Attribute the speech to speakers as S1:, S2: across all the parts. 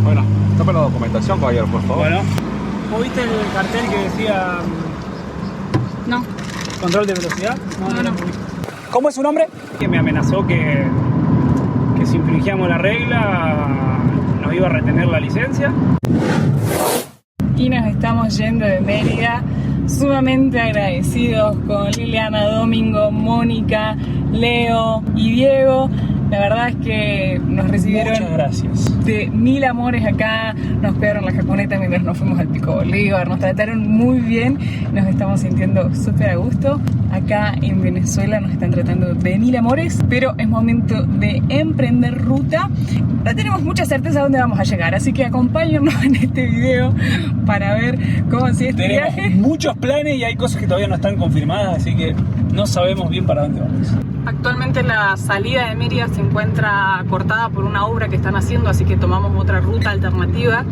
S1: Bueno, tome la documentación, caballero, por favor.
S2: Bueno. ¿Vos viste el cartel que decía
S3: No.
S2: control de velocidad?
S3: No.
S2: ¿Cómo es su nombre? Que me amenazó que si infringíamos la regla nos iba a retener la licencia.
S3: Y nos estamos yendo de Mérida, sumamente agradecidos con Liliana, Domingo, Mónica, Leo y Diego. La verdad es que nos recibieron
S2: Muchas gracias.
S3: de mil amores acá, nos pegaron la jaconeta mientras nos fuimos al Pico Bolívar, nos trataron muy bien, nos estamos sintiendo súper a gusto. Acá en Venezuela nos están tratando de mil amores, pero es momento de emprender ruta. No tenemos mucha certeza de dónde vamos a llegar, así que acompáñennos en este video para ver cómo sigue este
S2: Tenemos
S3: viaje.
S2: muchos planes y hay cosas que todavía no están confirmadas, así que no sabemos bien para dónde vamos.
S3: Actualmente la salida de Mérida se encuentra cortada por una obra que están haciendo, así que tomamos otra ruta alternativa.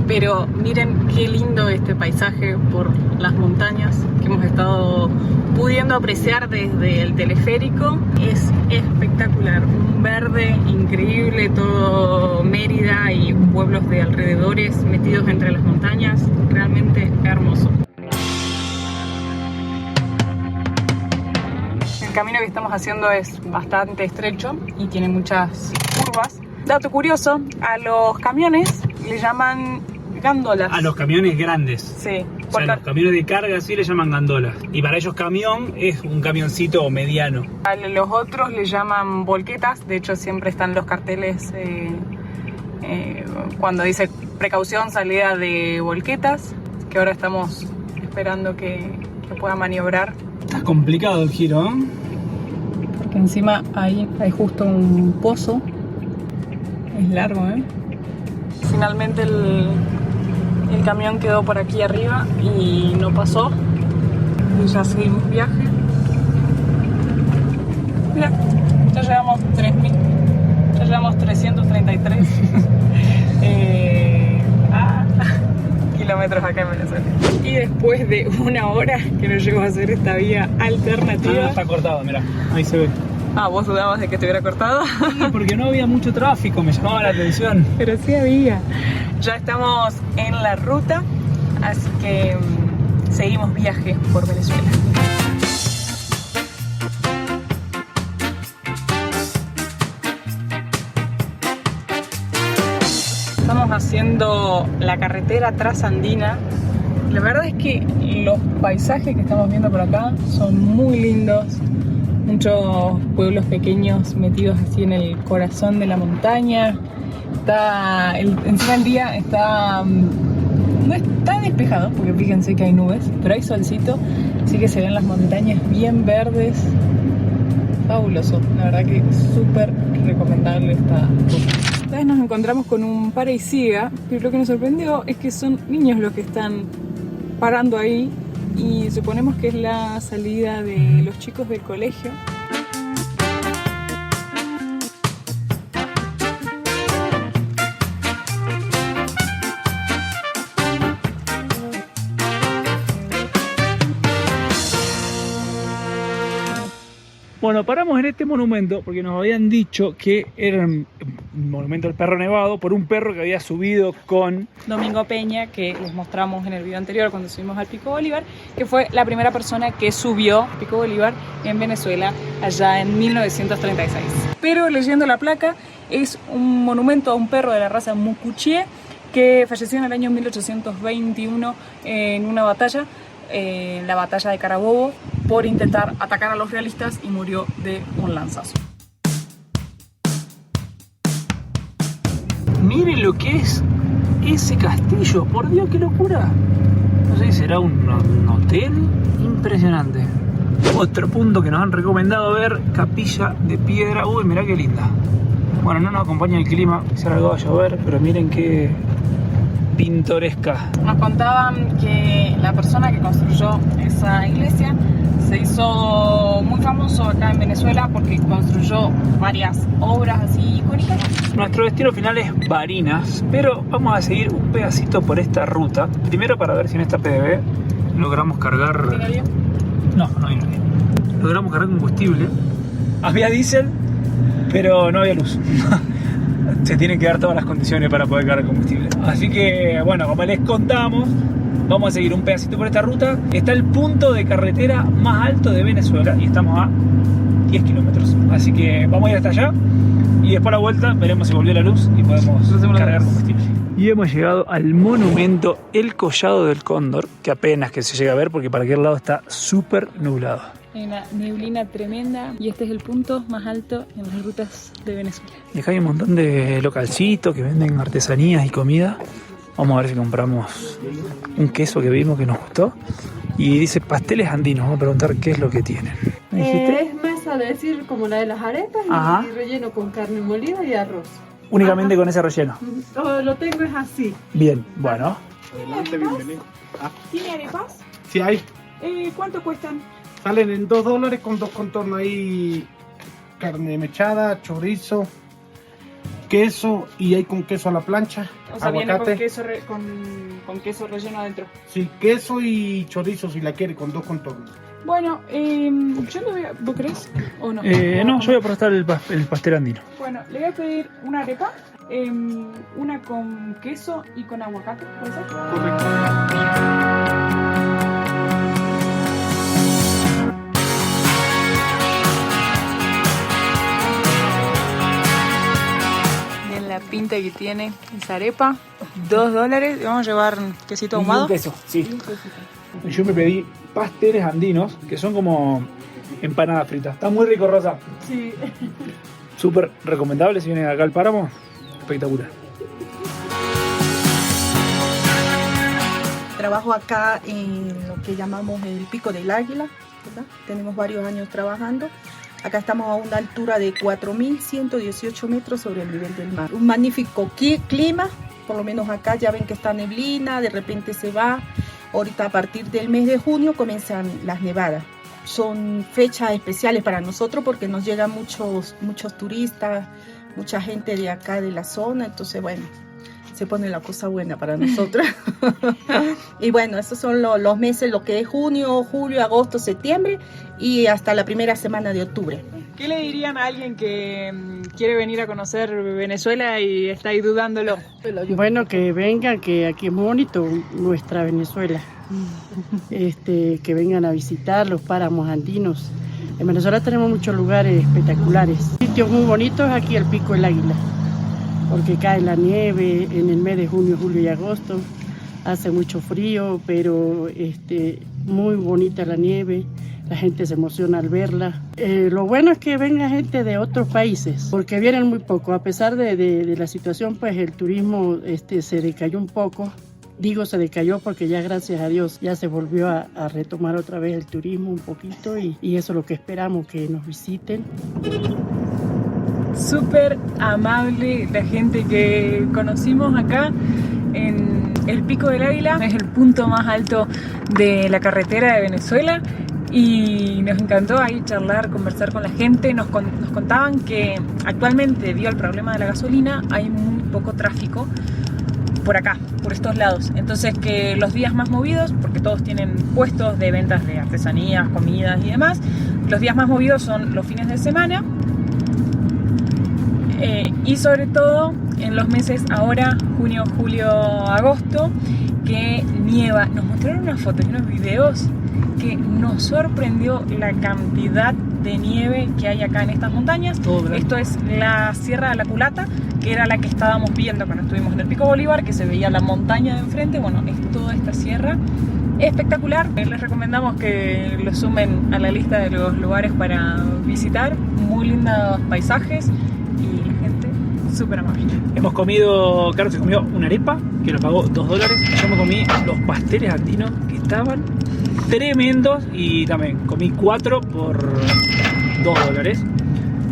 S3: Pero miren qué lindo este paisaje por las montañas que hemos estado pudiendo apreciar desde el teleférico. Es espectacular, un verde increíble, todo Mérida y pueblos de alrededores metidos entre las montañas, realmente hermoso. El camino que estamos haciendo es bastante estrecho y tiene muchas curvas. Dato curioso, a los camiones le llaman gándolas.
S2: A los camiones grandes.
S3: Sí,
S2: O sea, los camiones de carga sí le llaman gandolas. Y para ellos camión es un camioncito mediano.
S3: a los otros le llaman volquetas. De hecho siempre están los carteles cuando dice precaución, salida de volquetas, que ahora estamos esperando que pueda maniobrar.
S2: Está complicado el giro, ¿eh?
S3: Porque encima ahí hay justo un pozo. Es largo, ¿eh? Finalmente el camión quedó por aquí arriba y no pasó. Y ya seguimos viaje. Mira, ya llevamos 3.000. Ya llevamos 333 kilómetros acá en Venezuela. Y después de una hora que nos llegó a hacer esta vía alternativa.
S2: Está cortado, mirá, ahí se ve.
S3: Ah, vos dudabas de que estuviera cortado.
S2: Sí, porque no había mucho tráfico, me llamaba la atención.
S3: Pero sí había. Ya estamos en la ruta, así que seguimos viaje por Venezuela. Estamos haciendo la carretera trasandina. La verdad es que los paisajes que estamos viendo por acá son muy lindos. Muchos pueblos pequeños metidos así en el corazón de la montaña. Encima el día no está despejado, porque fíjense que hay nubes, pero hay solcito, así que se ven las montañas bien verdes. Fabuloso, la verdad que súper recomendable esta ruta. Esta vez nos encontramos con un para y siga, pero lo que nos sorprendió es que son niños los que están parando ahí y suponemos que es la salida de los chicos del colegio.
S2: Bueno, paramos en este monumento porque nos habían dicho que era un monumento del perro nevado por un perro que había subido con
S3: Domingo Peña, que les mostramos en el video anterior cuando subimos al Pico Bolívar, que fue la primera persona que subió al Pico Bolívar en Venezuela allá en 1936. Pero leyendo la placa, es un monumento a un perro de la raza Mucuchie que falleció en el año 1821 en una batalla, la batalla de Carabobo, por intentar atacar a los realistas y murió de un lanzazo.
S2: Miren lo que es ese castillo, por Dios, qué locura. No sé si será un hotel. Impresionante. Otro punto que nos han recomendado ver, Capilla de Piedra. Uy, mirá qué linda. Bueno, no nos acompaña el clima, quizá algo va a llover, pero miren qué pintoresca.
S3: Nos contaban que la persona que construyó esa iglesia se hizo muy famoso acá en Venezuela porque construyó varias obras así icónicas.
S2: Nuestro destino final es Barinas, pero vamos a seguir un pedacito por esta ruta. Primero para ver si en esta PDB logramos cargar...
S3: ¿Tiene bien?
S2: No hay nadie. Logramos cargar combustible. Había diésel, pero no había luz. se tienen que dar todas las condiciones para poder cargar combustible. Así que, bueno, como les contamos, vamos a seguir un pedacito por esta ruta. Está el punto de carretera más alto de Venezuela y estamos a 10 kilómetros. Así que vamos a ir hasta allá y después a la vuelta veremos si volvió la luz y podemos cargar combustible. Y hemos llegado al monumento El Collado del Cóndor, que apenas que se llega a ver porque para aquel lado está súper nublado.
S3: Hay una neblina tremenda y este es el punto más alto en las rutas de Venezuela.
S2: Y acá hay un montón de localcitos que venden artesanías y comida. Vamos a ver si compramos un queso que vimos que nos gustó. Y dice pasteles andinos. Vamos a preguntar qué es lo que tienen. ¿Me dijiste?
S4: Es masa, de decir, como la de las arepas
S2: Ajá.
S4: y relleno con carne molida y arroz.
S2: Únicamente con ese relleno.
S4: Lo tengo es así.
S2: Bien, bueno.
S5: Adelante, bienvenido.
S3: ¿Tiene arepas?
S5: Sí hay.
S3: ¿Cuánto cuestan?
S5: Salen en $2 con 2 contornos ahí. Carne mechada, chorizo, queso y hay con queso a la plancha.
S3: O sea, viene
S5: aguacate.
S3: con queso relleno adentro.
S5: Sí, queso y chorizo si la quiere con 2 contornos.
S3: Bueno, yo le voy a... ¿Vos querés o no?
S2: No, yo voy a prestar el pastel andino.
S3: Bueno, le voy a pedir una arepa, una con queso y con aguacate, ¿puede ser?
S5: Correcto.
S3: Bien la pinta que tiene esa arepa, $2. Y vamos a llevar quesito ahumado.
S2: Un queso, sí. Yo me pedí pasteles andinos, que son como empanadas fritas. Está muy rico, Rosa.
S4: Sí.
S2: Súper recomendable si vienen acá al páramo. Espectacular.
S6: Trabajo acá en lo que llamamos el Pico del Águila, ¿verdad? Tenemos varios años trabajando. Acá estamos a una altura de 4.118 metros sobre el nivel del mar. Un magnífico clima, por lo menos acá ya ven que está neblina, de repente se va. Ahorita a partir del mes de junio comienzan las nevadas. Son fechas especiales para nosotros porque nos llegan muchos turistas, mucha gente de acá de la zona, entonces bueno, se pone la cosa buena para nosotros. Y bueno, esos son los meses, lo que es junio, julio, agosto, septiembre y hasta la primera semana de octubre.
S3: ¿Qué le dirían a alguien que quiere venir a conocer Venezuela y está ahí dudándolo?
S4: Bueno, que vengan, que aquí es muy bonito nuestra Venezuela. Que vengan a visitar los páramos andinos. En Venezuela tenemos muchos lugares espectaculares. Sitios muy bonitos, aquí el Pico del Águila, porque cae la nieve en el mes de junio, julio y agosto. Hace mucho frío, pero muy bonita la nieve. La gente se emociona al verla. Lo bueno es que venga gente de otros países, porque vienen muy poco. A pesar de la situación, pues el turismo se decayó un poco. Digo se decayó porque ya gracias a Dios ya se volvió a retomar otra vez el turismo un poquito y eso es lo que esperamos, que nos visiten.
S3: Súper amable la gente que conocimos acá en el Pico del Águila. Es el punto más alto de la carretera de Venezuela y nos encantó ahí charlar, conversar con la gente. Nos contaban que actualmente, debido al problema de la gasolina, hay muy poco tráfico por acá, por estos lados. Entonces que los días más movidos, porque todos tienen puestos de ventas de artesanías, comidas y demás, los días más movidos son los fines de semana y sobre todo en los meses ahora, junio, julio, agosto, que nieva. Nos mostraron unas fotos y unos videos que nos sorprendió la cantidad de nieve que hay acá en estas montañas. Esto es la Sierra de la Culata, que era la que estábamos viendo cuando estuvimos en el Pico Bolívar, que se veía la montaña de enfrente. Bueno, es toda esta sierra espectacular. Les recomendamos que lo sumen a la lista de los lugares para visitar. Muy lindos paisajes y la gente súper amable.
S2: Hemos comido, Carlos se comió una arepa que nos pagó $2. Yo me comí los pasteles andinos que estaban tremendos y también comí 4 por $2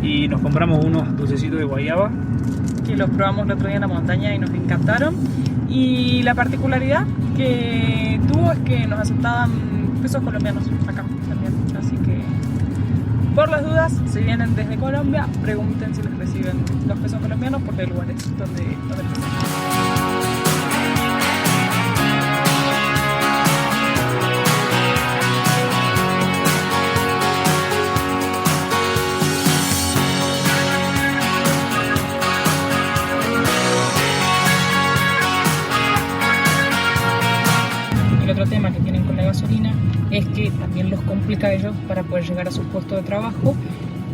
S2: y nos compramos unos dulcecitos de guayaba
S3: que los probamos el otro día en la montaña y nos encantaron. Y la particularidad que tuvo es que nos aceptaban pesos colombianos acá también. Así que, por las dudas, si vienen desde Colombia, pregunten si les reciben los pesos colombianos porque hay lugares donde los reciben. que también los complica a ellos para poder llegar a su puesto de trabajo,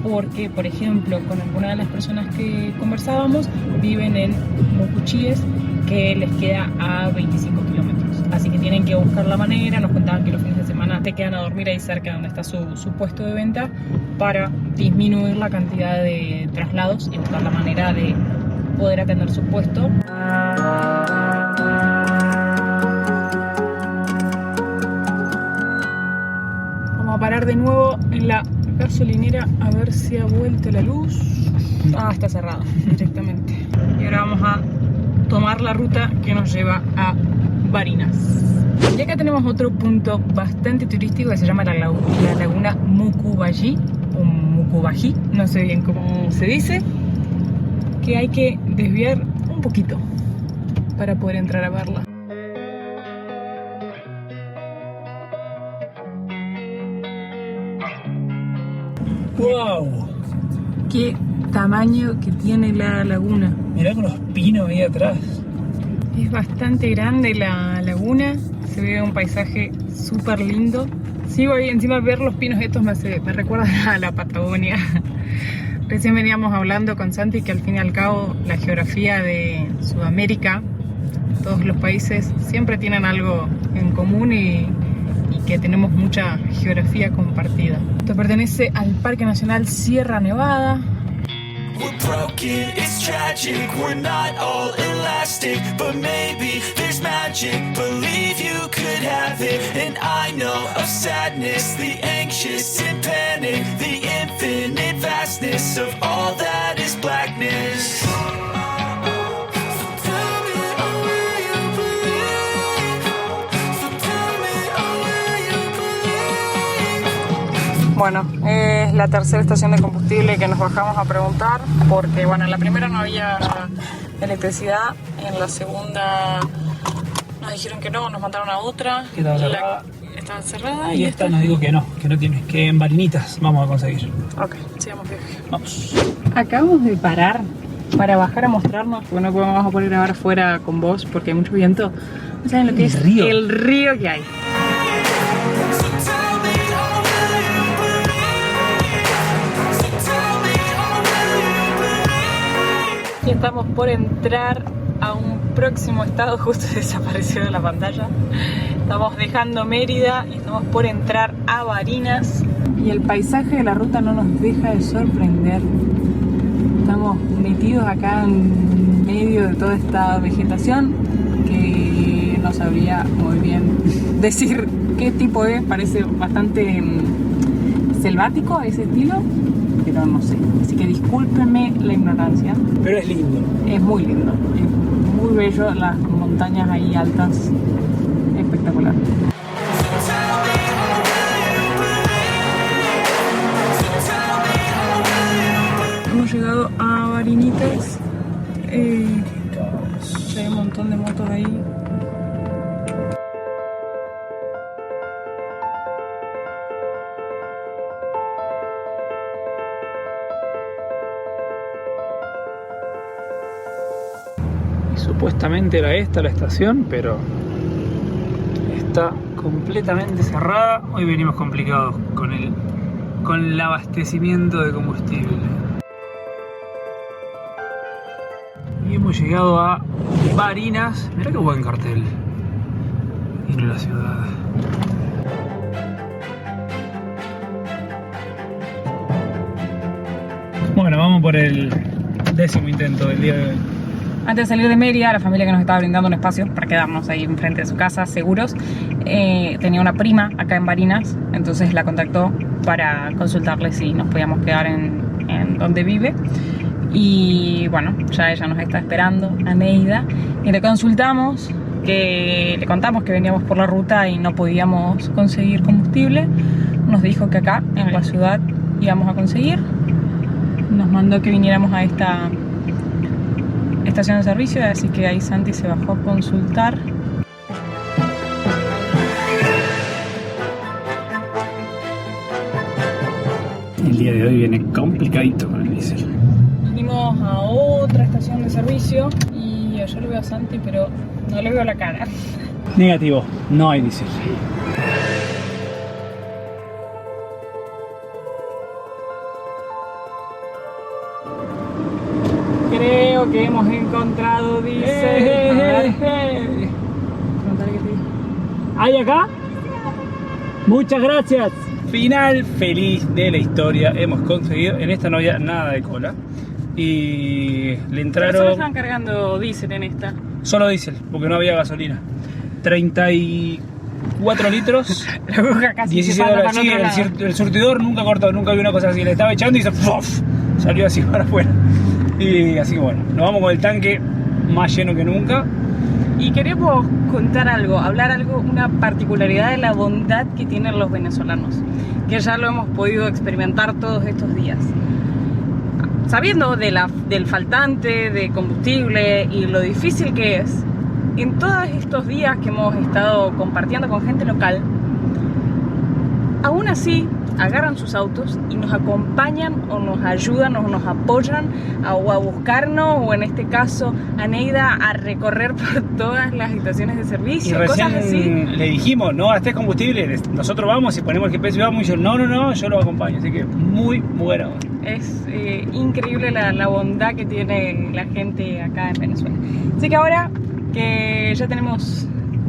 S3: porque, por ejemplo, con algunas de las personas que conversábamos, viven en Mucuchíes, que les queda a 25 kilómetros. Así que tienen que buscar la manera. Nos contaban que los fines de semana te quedan a dormir ahí cerca donde está su puesto de venta para disminuir la cantidad de traslados y buscar la manera de poder atender su puesto. Vamos a parar de nuevo en la gasolinera a ver si ha vuelto la luz. Ah, está cerrado directamente. Y ahora vamos a tomar la ruta que nos lleva a Barinas. Y acá tenemos otro punto bastante turístico que se llama la laguna Mucubají o Mucubají, no sé bien cómo se dice, que hay que desviar un poquito para poder entrar a verla.
S2: ¡Wow!
S3: Qué tamaño que tiene la laguna.
S2: Mirá con los pinos ahí atrás.
S3: Es bastante grande la laguna, se ve un paisaje súper lindo. Sigo ahí, encima ver los pinos estos me recuerda a la Patagonia. Recién veníamos hablando con Santi que al fin y al cabo la geografía de Sudamérica, todos los países siempre tienen algo en común y que tenemos mucha geografía compartida. Esto pertenece al Parque Nacional Sierra Nevada.
S7: We're broken, it's tragic, we're not all elastic, but maybe there's magic, believe you could have it, and I know of sadness, the anxious and panic, the infinite vastness of all that is blackness.
S3: Bueno, es la tercera estación de combustible que nos bajamos a preguntar, porque bueno, en la primera no había electricidad, en la segunda nos dijeron que no, nos mandaron a otra.
S2: Que estaba cerrada.
S3: Estaba cerrada
S2: Y esta nos dijo que no tienes, que en Barinitas vamos a conseguir.
S3: Ok, sigamos viaje.
S2: Vamos.
S3: Acabamos de parar para bajar a mostrarnos, porque no vamos a poder grabar afuera con vos porque hay mucho viento. No saben lo que es
S2: río.
S3: El río que hay. Y estamos por entrar a un próximo estado, justo desapareció de la pantalla. Estamos dejando Mérida y estamos por entrar a Barinas. Y el paisaje de la ruta no nos deja de sorprender. Estamos metidos acá en medio de toda esta vegetación que no sabría muy bien decir qué tipo es. Parece bastante selvático ese estilo, pero no sé. Así que discúlpenme la ignorancia.
S2: Pero es lindo.
S3: Es muy lindo, es muy bello, las montañas ahí altas, espectacular. Hemos llegado a Barinitas, hay un montón de motos ahí.
S2: Supuestamente era esta la estación, pero está completamente cerrada. Hoy venimos complicados con el abastecimiento de combustible. Y hemos llegado a Barinas. Mirá qué buen cartel. Y no la ciudad. Bueno, vamos por el 10º intento del día de hoy.
S3: Antes de salir de Mérida, la familia que nos estaba brindando un espacio para quedarnos ahí enfrente de su casa, seguros, tenía una prima acá en Barinas, entonces la contactó para consultarle si nos podíamos quedar en donde vive. Y bueno, ya ella nos está esperando, Aneida, y le contamos que veníamos por la ruta y no podíamos conseguir combustible. Nos dijo que acá, en la ciudad, íbamos a conseguir. Nos mandó que viniéramos a esta estación de servicio, así que ahí Santi se bajó a consultar.
S2: El día de hoy viene complicadito con el diésel.
S3: Vinimos a otra estación de servicio y yo le veo a Santi, pero no le veo la cara.
S2: Negativo, no hay diésel.
S3: encontrado, dice. A ver. Preguntale qué te dijo.
S2: ¿Hay acá? Muchas gracias. Final feliz de la historia. Hemos conseguido. En esta no había nada de cola. Y le entraron.
S3: Solo están cargando diésel en esta.
S2: Solo diésel, porque no había gasolina. 34 litros.
S3: La aguja casi
S2: 17
S3: se pasa
S2: dólares.
S3: para
S2: Sí,
S3: otro lado.
S2: el surtidor nunca cortó, nunca vi una cosa así. Le estaba echando y se ¡puff! Salió así para afuera. Y así que bueno, nos vamos con el tanque más lleno que nunca.
S3: Y queremos contar algo, hablar algo, una particularidad de la bondad que tienen los venezolanos, que ya lo hemos podido experimentar todos estos días. Sabiendo del faltante de combustible y lo difícil que es, en todos estos días que hemos estado compartiendo con gente local, aún así agarran sus autos y nos acompañan o nos ayudan o nos apoyan o a buscarnos, o en este caso a Neida a recorrer por todas las estaciones de
S2: Y
S3: servicio,
S2: recién
S3: cosas así.
S2: le dijimos, no gastés combustible, nosotros vamos y ponemos el GPS y vamos, y yo, no, yo lo acompaño. Así que muy bueno.
S3: Es increíble la bondad que tiene la gente acá en Venezuela. Así que ahora que ya tenemos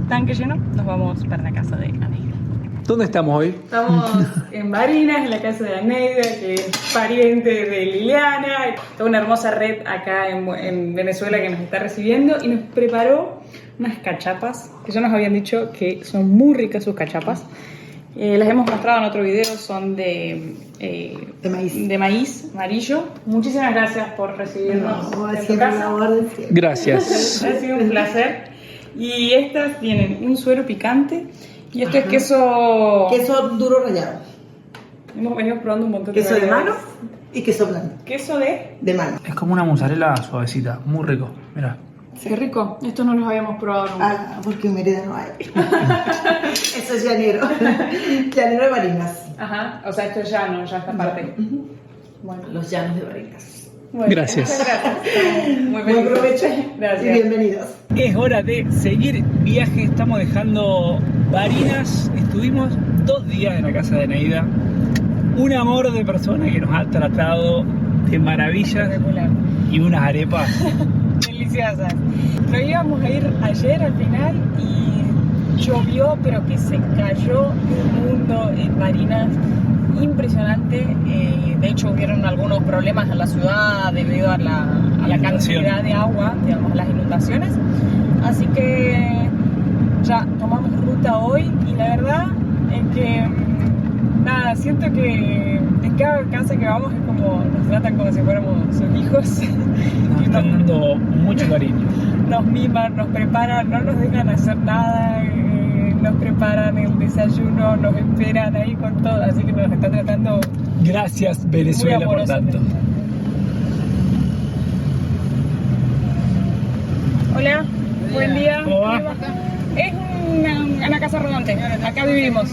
S3: tanque lleno, nos vamos para la casa de Aneida.
S2: ¿Dónde estamos hoy?
S3: Estamos en Barinas, en la casa de Aneida, que es pariente de Liliana. Toda una hermosa red acá en Venezuela que nos está recibiendo y nos preparó unas cachapas, que ya nos habían dicho que son muy ricas sus cachapas. Las hemos mostrado en otro video, son de maíz amarillo. Muchísimas gracias por recibirnos en tu casa.
S2: Gracias.
S3: Ha sido un placer. Y estas tienen un suero picante y esto es queso
S8: duro rallado.
S3: Hemos venido probando un montón
S8: Queso de
S3: variedades.
S8: mano y queso blando.
S3: Queso
S8: De mano.
S2: Es como una mozzarella suavecita, muy rico. Mira.
S3: Qué rico. Estos no los habíamos probado nunca.
S8: Ah, porque en Mérida no hay. Eso es llanero. Llanero de Barinas.
S3: Ajá. O sea, esto es llano, ya esta parte.
S8: Bueno, los llanos de Barinas.
S3: Bueno,
S2: Gracias.
S3: muchas gracias. Muy
S8: Buen
S3: felices.
S8: provecho y
S3: Gracias.
S8: bienvenidos.
S2: Es hora de seguir viaje, estamos dejando Barinas. Estuvimos 2 días en la casa de Neida. Un amor de persona que nos ha tratado de maravillas.
S3: Espectacular.
S2: Y unas arepas.
S3: Deliciosas. Pero íbamos a ir ayer al final y llovió, pero que se cayó el mundo en Barinas. Impresionante. De hecho, hubieron algunos problemas en la ciudad debido a la cantidad de agua, digamos, las inundaciones. Así que ya tomamos ruta hoy y la verdad es que nada, siento que en cada casa que vamos es como nos tratan como si fuéramos sus hijos.
S2: Nos están dando mucho cariño.
S3: Nos miman, nos preparan, no nos dejan hacer nada, nos preparan el desayuno, nos esperan ahí con todo, así que nos están tratando.
S2: Gracias Venezuela por tanto.
S3: Hola, buen día.
S2: ¿Cómo va?
S3: Es una casa rodante, acá vivimos.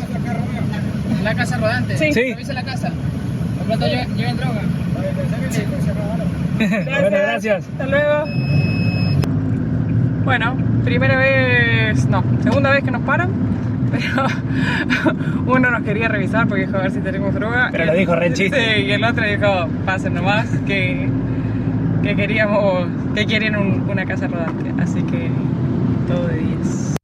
S9: ¿La casa rodante?
S3: Sí.
S2: Sí.
S9: ¿Revisa la casa? ¿De pronto lleven droga?
S2: Bueno, gracias.
S3: Hasta luego. Bueno, segunda vez que nos paran, pero uno nos quería revisar porque dijo a ver si tenemos droga.
S2: Pero lo dijo re en chiste.
S3: Sí, y el otro dijo, pasen nomás, que quieren una casa rodante, así que todo de 10.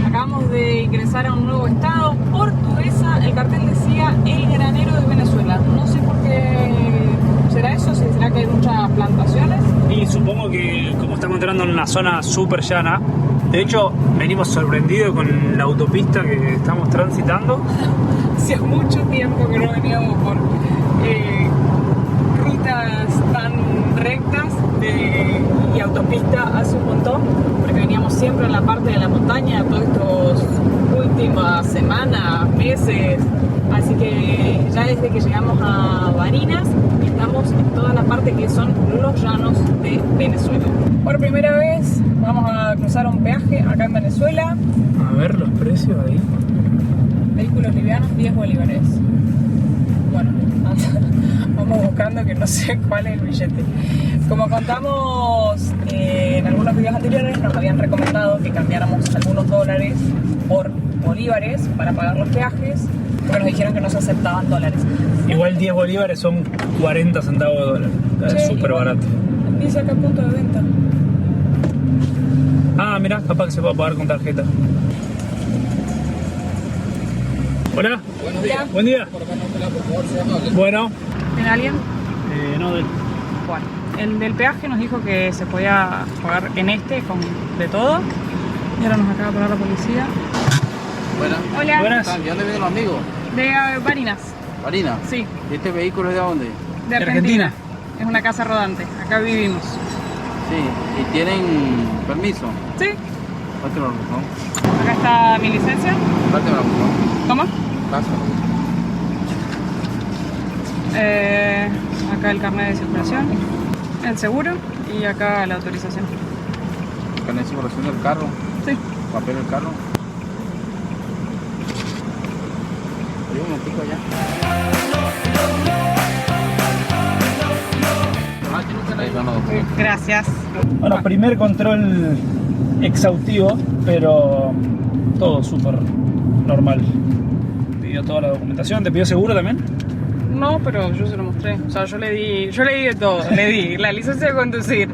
S3: Acabamos de ingresar a un nuevo estado, Portuguesa. El cartel decía el granero de Venezuela. No sé por qué será eso, si será que hay muchas plantaciones.
S2: Y supongo que como estamos entrando en una zona súper llana, de hecho venimos sorprendidos con la autopista que estamos transitando.
S3: Hacía mucho tiempo que no veníamos por rutas tan rectas y autopista hace un montón, porque veníamos siempre en la parte de la montaña todos estos últimas semanas, meses, así que ya desde que llegamos a Barinas estamos en toda la parte que son los llanos de Venezuela. Por primera vez vamos a cruzar un peaje acá en Venezuela.
S2: A ver los precios ahí.
S3: Vehículos livianos, 10 bolívares. Bueno, vamos buscando que no sé cuál es el billete. Como contamos en algunos videos anteriores, nos habían recomendado que cambiáramos algunos dólares por bolívares para pagar los peajes, porque nos dijeron que no se aceptaban dólares.
S2: Igual 10 bolívares son 40 centavos de dólar. Es
S3: Sí,
S2: súper
S3: igual.
S2: barato.
S3: Dice acá punto de venta.
S2: Ah, mirá, capaz que se puede pagar con tarjeta. Hola.
S9: Buenos días.
S2: Buen día.
S9: Por acá no te la, por favor, sea amable.
S2: Bueno.
S3: ¿Tiene alguien?
S2: No,
S3: Bueno, el del peaje nos dijo que se podía pagar en con de todo. Y ahora nos acaba de parar la policía.
S9: Buenas.
S3: Hola.
S2: Buenas.
S9: ¿De dónde vienen los amigos?
S3: De Barinas.
S9: Marina.
S3: Sí,
S9: ¿Y este vehículo es de dónde?
S3: de Argentina. Es una casa rodante. Acá vivimos.
S9: Sí. ¿Y tienen permiso?
S3: Sí.
S9: Dátelo, ¿no?
S3: Acá está mi licencia.
S9: Dátelo, ¿no?
S3: ¿Cómo?
S9: Pásalo.
S3: Acá el carnet de circulación, el seguro y acá la autorización.
S9: ¿Carnet de circulación del carro?
S3: Sí.
S9: ¿Papel del carro? Hay un momentico allá. Ahí van los documentos.
S3: Gracias.
S2: Bueno, primer control exhaustivo, pero todo súper normal. Pidió toda la documentación. ¿Te pidió seguro también?
S3: No, pero yo se lo mostré. O sea, yo le di de todo. Le di la licencia de conducir,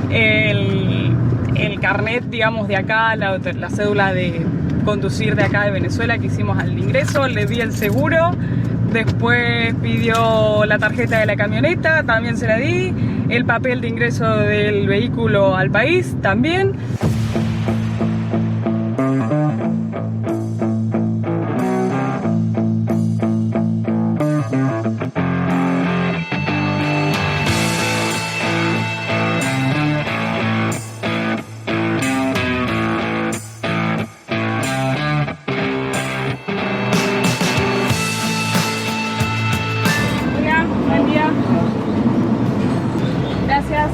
S3: el carnet, digamos, de acá, la cédula de conducir de acá de Venezuela que hicimos al ingreso, le di el seguro, después pidió la tarjeta de la camioneta, también se la di, el papel de ingreso del vehículo al país, también. Hola, buen día. Gracias.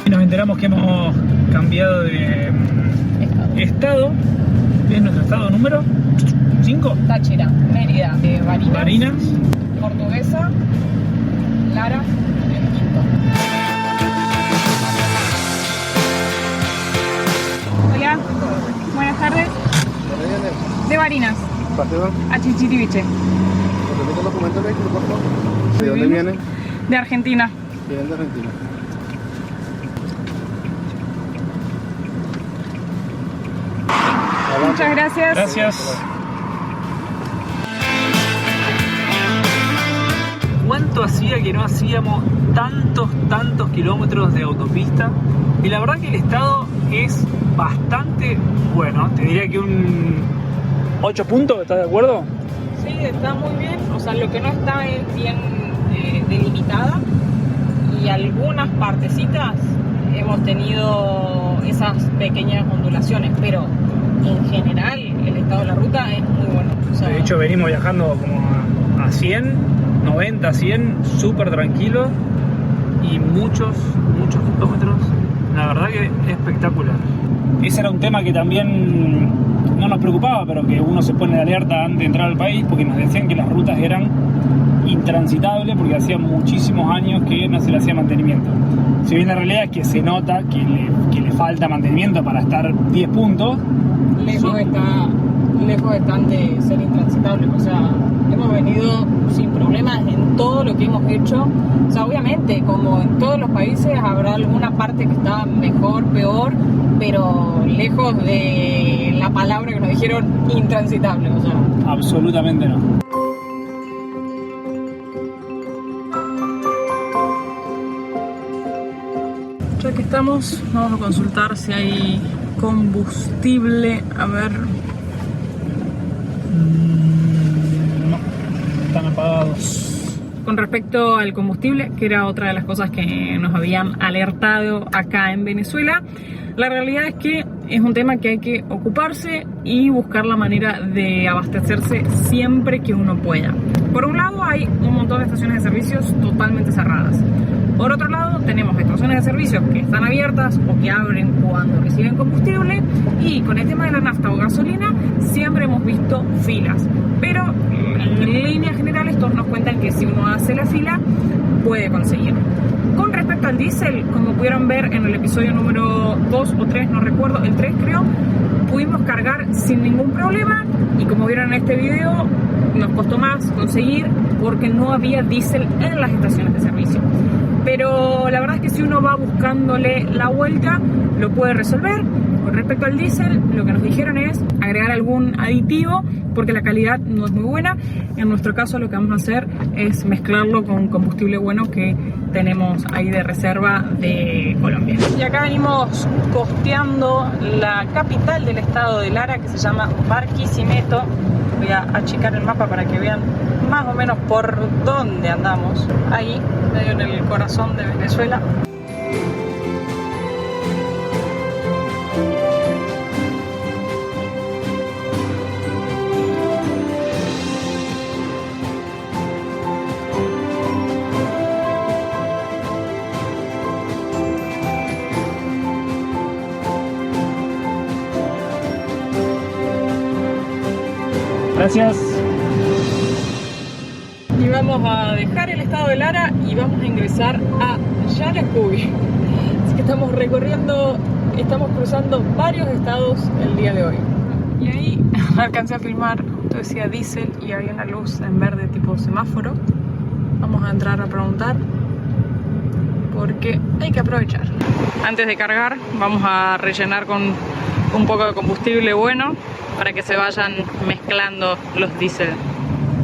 S2: Y nos enteramos que hemos cambiado de estado. ¿Es nuestro estado número 5?
S3: Táchira, Mérida, Barinas,
S2: Barinas.
S3: Portuguesa, Lara y el Quinto. Hola, buenas tardes.
S9: ¿Dónde viene?
S3: De Barinas,
S9: ¿Partido?
S3: a Chichiriviche.
S9: ¿Por qué el documento del vehículo, por favor? ¿De dónde viene?
S3: De Argentina.
S9: Vienen de Argentina.
S3: Muchas gracias.
S2: Gracias. ¿Cuánto hacía que no hacíamos tantos kilómetros de autopista? Y la verdad que el estado es bastante bueno. Te diría que un 8 puntos, ¿estás de acuerdo?
S3: Sí, está muy bien. O sea, lo que no está es bien delimitada y algunas partecitas hemos tenido esas pequeñas ondulaciones, pero en general el estado de la ruta es muy bueno. O sea,
S2: De hecho, venimos viajando como a 100, 90, 100, súper tranquilo y muchos kilómetros. La verdad que espectacular. Ese era un tema que también no nos preocupaba, pero que uno se pone de alerta antes de entrar al país, porque nos decían que las rutas eran intransitables porque hacía muchísimos años que no se le hacía mantenimiento. Si bien la realidad es que se nota que le falta mantenimiento para estar 10 puntos,
S3: lejos están de ser intransitables. O sea, hemos venido sin problemas en todo lo que hemos hecho. O sea, obviamente, como en todos los países, habrá alguna parte que está mejor, peor, pero lejos de la palabra que nos dijeron intransitable. O sea,
S2: absolutamente no.
S3: ya que estamos, vamos a consultar si hay combustible. A ver.
S2: No, están apagados.
S3: Con respecto al combustible, que era otra de las cosas que nos habían alertado acá en Venezuela, la realidad es que es un tema que hay que ocuparse y buscar la manera de abastecerse siempre que uno pueda. Por un lado hay un montón de estaciones de servicios totalmente cerradas. Por otro lado tenemos estaciones de servicios que están abiertas o que abren cuando reciben combustible, y con el tema de la nafta o gasolina siempre hemos visto filas. Pero en líneas generales todos nos cuentan que si uno hace la fila puede conseguir. Con respecto al diésel, como pudieron ver en el episodio número 2 o 3, no recuerdo, el 3 creo, pudimos cargar sin ningún problema, y como vieron en este video nos costó más conseguir porque no había diésel en las estaciones de servicio. Pero la verdad es que si uno va buscándole la vuelta lo puede resolver. Con respecto al diésel, lo que nos dijeron es agregar algún aditivo porque la calidad no es muy buena. En nuestro caso lo que vamos a hacer es mezclarlo con combustible bueno que tenemos ahí de reserva de Colombia. Y acá venimos costeando la capital del estado de Lara, que se llama Barquisimeto. Voy a achicar el mapa para que vean más o menos por dónde andamos. Ahí, medio en el corazón de Venezuela.
S2: Gracias.
S3: Y vamos a dejar el estado de Lara y vamos a ingresar a Yaracuy. Así que estamos cruzando varios estados el día de hoy. Y ahí alcancé a filmar, justo decía diésel y había una luz en verde tipo semáforo. Vamos a entrar a preguntar porque hay que aprovechar. Antes de cargar vamos a rellenar con un poco de combustible bueno para que se vayan mezclando los diésel.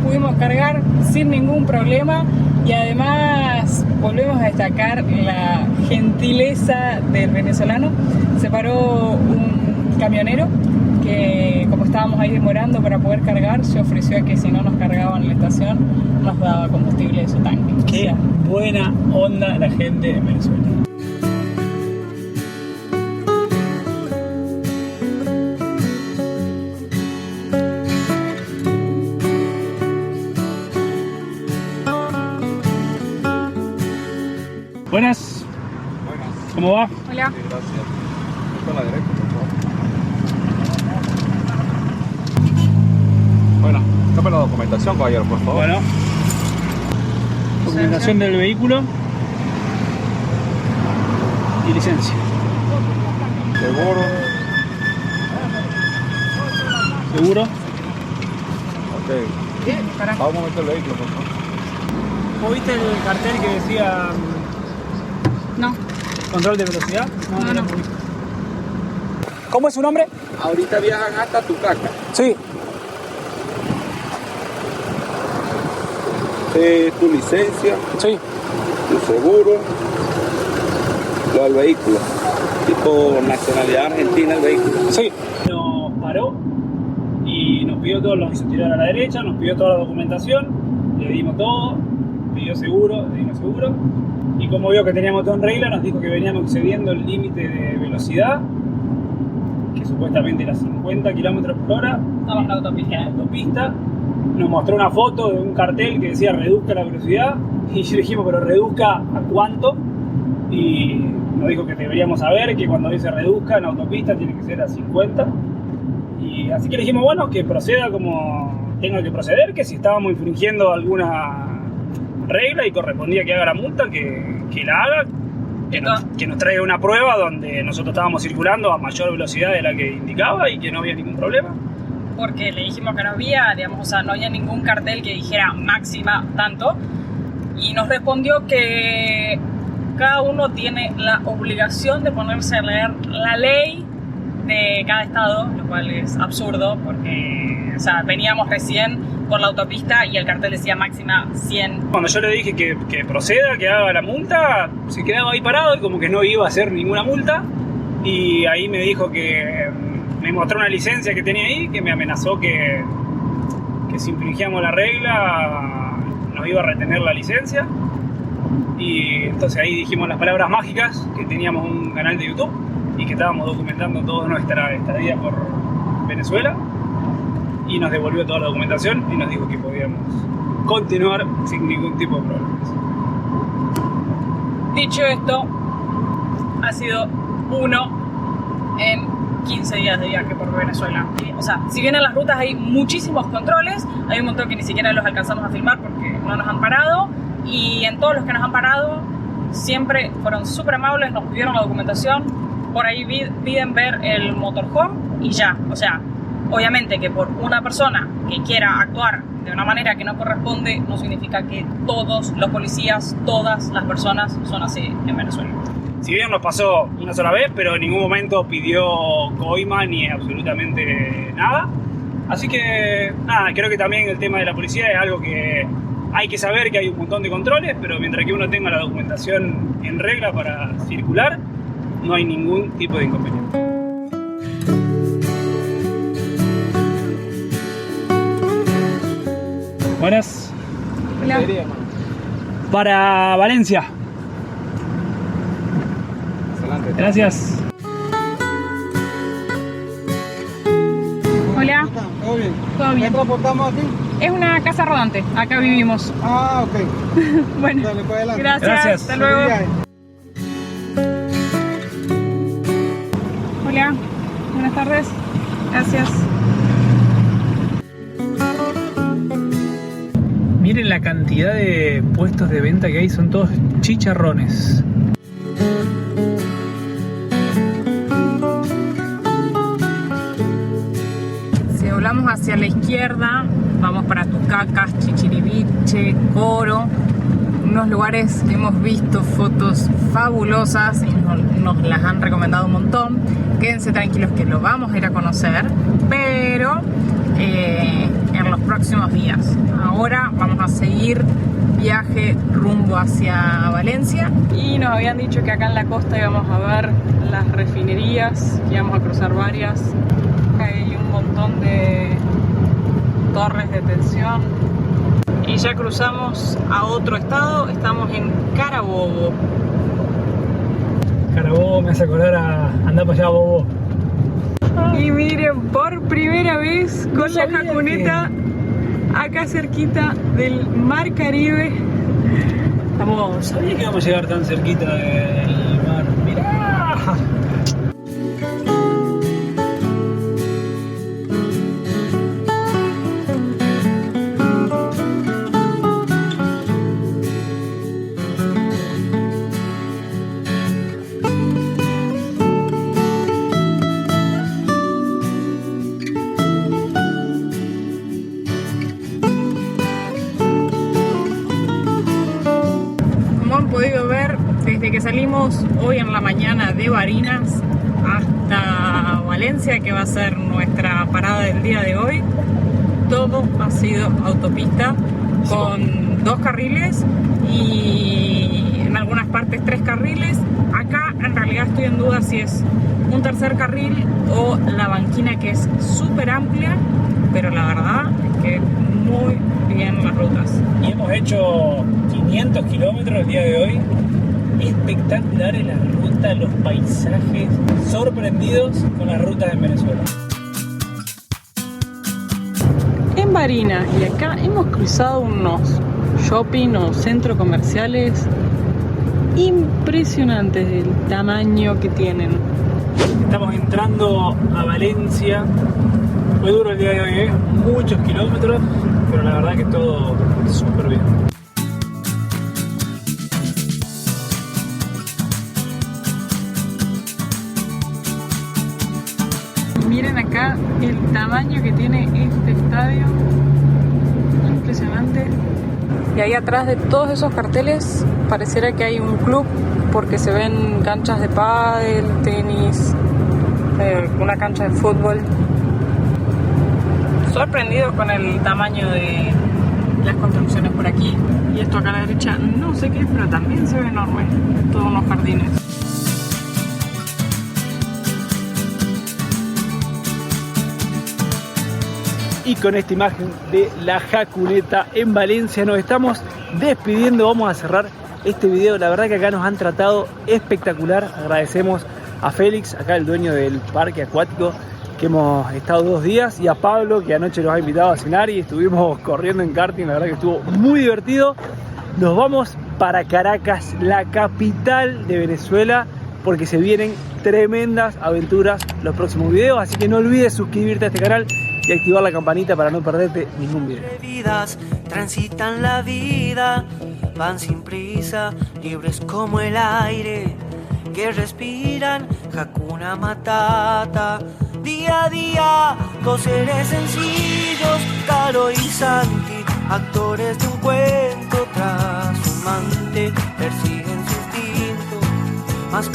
S3: Pudimos cargar sin ningún problema y además volvemos a destacar la gentileza del venezolano. Se paró un camionero que, como estábamos ahí demorando para poder cargar, se ofreció a que si no nos cargaban en la estación nos daba combustible de su tanque.
S2: Qué buena onda la gente de Venezuela. Buenas.
S1: Buenas.
S2: ¿Cómo va?
S3: Hola.
S1: Sí, gracias. Esto a la derecha, por favor. Bueno, dame la documentación, caballero, por favor.
S2: Bueno. Documentación del vehículo y licencia.
S1: Seguro.
S2: ¿Seguro?
S1: Ok. Vamos a meter el vehículo, por favor.
S2: ¿Vos viste el cartel que decía
S3: No.
S2: control de velocidad?
S3: No.
S2: ¿Cómo es su nombre?
S1: Ahorita viajan hasta Tucaca.
S2: Sí.
S1: Tu licencia,
S2: Sí.
S1: tu seguro, lo del vehículo. Tipo nacionalidad argentina el vehículo.
S2: Sí. Nos paró y nos pidió todo, nos hizo tirar a la derecha, nos pidió toda la documentación, le dimos todo, pidió seguro, le dimos seguro. Y como vio que teníamos todo en regla, nos dijo que veníamos excediendo el límite de velocidad, que supuestamente era 50 km por hora.
S3: Estamos en la autopista.
S2: En la autopista. Nos mostró una foto de un cartel que decía reduzca la velocidad. Y yo le dijimos, pero reduzca ¿a cuánto? Y nos dijo que deberíamos saber que cuando dice reduzca en autopista tiene que ser a 50. Y así que le dijimos, bueno, que proceda como tenga que proceder, que si estábamos infringiendo alguna regla y correspondía que haga la multa, que la haga, que nos traiga una prueba donde nosotros estábamos circulando a mayor velocidad de la que indicaba y que no había ningún problema.
S3: Porque le dijimos que no había, digamos, o sea, no había ningún cartel que dijera máxima tanto. Y nos respondió que cada uno tiene la obligación de ponerse a leer la ley de cada estado, lo cual es absurdo porque, o sea, veníamos recién por la autopista y el cartel decía máxima 100.
S2: Cuando yo le dije que proceda, que haga la multa, se quedaba ahí parado y como que no iba a hacer ninguna multa. Y ahí me dijo que me mostró una licencia que tenía ahí, que me amenazó que si infringíamos la regla nos iba a retener la licencia. Y entonces ahí dijimos las palabras mágicas, que teníamos un canal de YouTube y que estábamos documentando toda nuestra estadía por Venezuela. Y nos devolvió toda la documentación y nos dijo que podíamos continuar sin ningún tipo de problemas.
S3: Dicho esto, ha sido uno en 15 días de viaje por Venezuela. O sea, si bien en las rutas hay muchísimos controles, hay un montón que ni siquiera los alcanzamos a filmar porque no nos han parado, y en todos los que nos han parado siempre fueron súper amables, nos pidieron la documentación, por ahí piden ver el motorhome y ya. O sea, obviamente que por una persona que quiera actuar de una manera que no corresponde no significa que todos los policías, todas las personas son así en Venezuela.
S2: Si bien nos pasó una sola vez, pero en ningún momento pidió coima ni absolutamente nada. Así que nada, creo que también el tema de la policía es algo que hay que saber, que hay un montón de controles, pero mientras que uno tenga la documentación en regla para circular, no hay ningún tipo de inconveniente. Buenas.
S3: Hola.
S2: Para Valencia.
S9: Excelente.
S2: Gracias.
S3: Hola.
S9: ¿Todo bien?
S3: ¿Todo bien?
S9: ¿Qué transportamos aquí?
S3: Es una casa rodante, acá vivimos.
S9: Ah, ok.
S3: Bueno,
S9: Dale, pues adelante.
S3: gracias. Hasta luego.
S9: Feliz viaje.
S3: Hola, buenas tardes. Gracias.
S2: Miren la cantidad de puestos de venta que hay, son todos chicharrones.
S3: Si hablamos hacia la izquierda, vamos para Tucacas, Chichiriviche, Coro, unos lugares que hemos visto fotos fabulosas y nos las han recomendado un montón. Quédense tranquilos que lo vamos a ir a conocer, pero en los próximos días. Ahora vamos a seguir viaje rumbo hacia Valencia, y nos habían dicho que acá en la costa íbamos a ver las refinerías, que íbamos a cruzar varias. Hay un montón de torres de tensión y ya cruzamos a otro estado. Estamos en Carabobo.
S2: Carabobo me hace acordar a andar para allá, Bobo.
S3: Y miren, por primera vez con la jacuneta acá cerquita del Mar Caribe.
S2: Sabía que íbamos a llegar tan cerquita del mar. Mirá.
S3: Desde que salimos hoy en la mañana de Barinas hasta Valencia, que va a ser nuestra parada del día de hoy, todo ha sido autopista con 2 carriles y en algunas partes 3 carriles. Acá en realidad estoy en duda si es un tercer carril o la banquina, que es súper amplia, pero la verdad es que muy bien las rutas.
S2: Y hemos hecho 500 kilómetros el día de hoy. Espectaculares la ruta, los paisajes, sorprendidos con las rutas en Venezuela.
S3: En Barinas y acá hemos cruzado unos shopping o centros comerciales impresionantes del tamaño que tienen.
S2: Estamos entrando a Valencia. Fue duro el día de hoy, muchos kilómetros, pero la verdad que todo súper bien.
S3: Miren acá el tamaño que tiene este estadio, impresionante. Y ahí atrás de todos esos carteles pareciera que hay un club, porque se ven canchas de pádel, tenis, una cancha de fútbol. Sorprendidos con el tamaño de las construcciones por aquí. Y esto acá a la derecha no sé qué es, pero también se ve enorme. Todos unos jardines.
S2: Y con esta imagen de la jacuneta en Valencia nos estamos despidiendo. Vamos a cerrar este video. La verdad que acá nos han tratado espectacular. Agradecemos a Félix, acá el dueño del parque acuático, que hemos estado 2 días, y a Pablo, que anoche nos ha invitado a cenar y estuvimos corriendo en karting. La verdad que estuvo muy divertido. Nos vamos para Caracas, la capital de Venezuela, porque se vienen tremendas aventuras los próximos videos, así que no olvides suscribirte a este canal y activar la campanita para no perderte ningún video.
S10: Vidas transitan la vida, van sin prisa, libres como el aire que respiran, Hakuna Matata. Día a día, 2 seres sencillos, Caro y Santi, actores de un cuento tras un mante, persiguen su instinto más